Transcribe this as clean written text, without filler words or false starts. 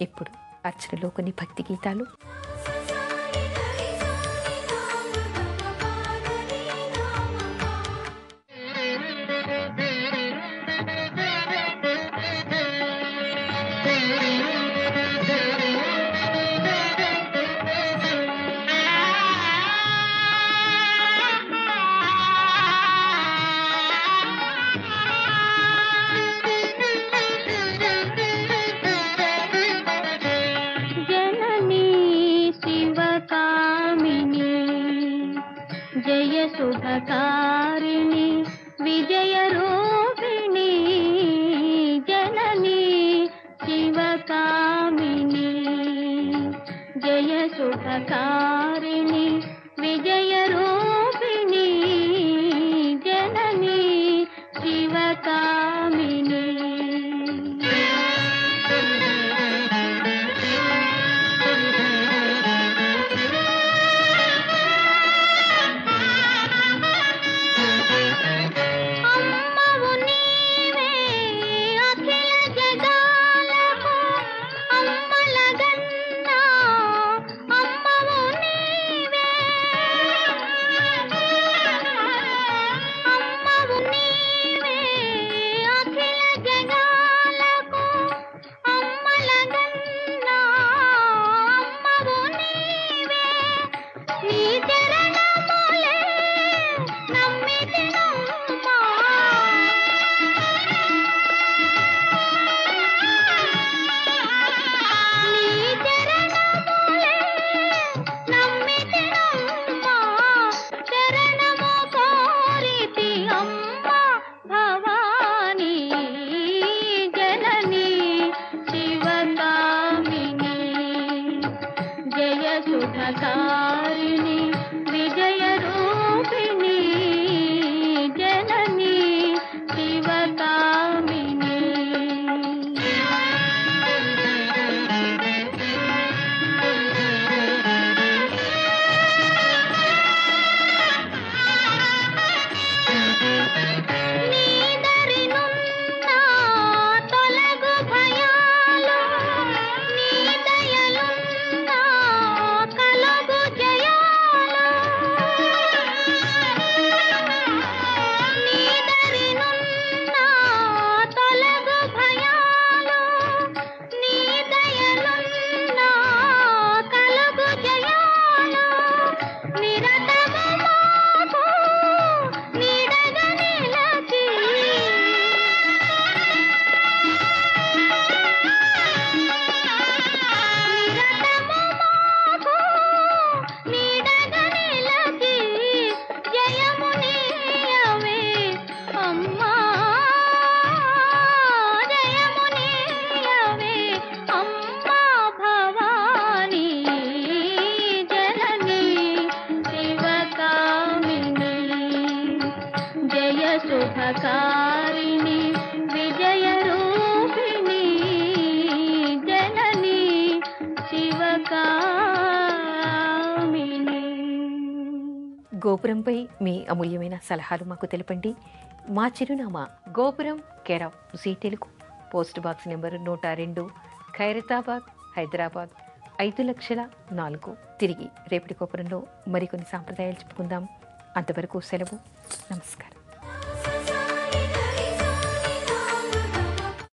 ఇప్పుడు అర్చనలో కొన్ని భక్తి గీతాలు. జయ శుభకారిణి విజయ రూపిణి జనని శివకామిని జయ శుభకారిణి విజయ రూపిణి జనని శివకామిని శుభకారిణి విజయ రూపిణి జనని శివకామిని శుభకారిణి విజయ రూపిణి జనని శివకామిని. గోపురంపై మీ అమూల్యమైన సలహాలు మాకు తెలపండి. మా చిరునామా Gopuram care of Zee Telugu, post box number 102, Khairatabad, Hyderabad 5,04,000. తిరిగి రేపటి గోపురంలో మరికొన్ని సాంప్రదాయాలు చెప్పుకుందాం. అంతవరకు సెలవు. నమస్కారం.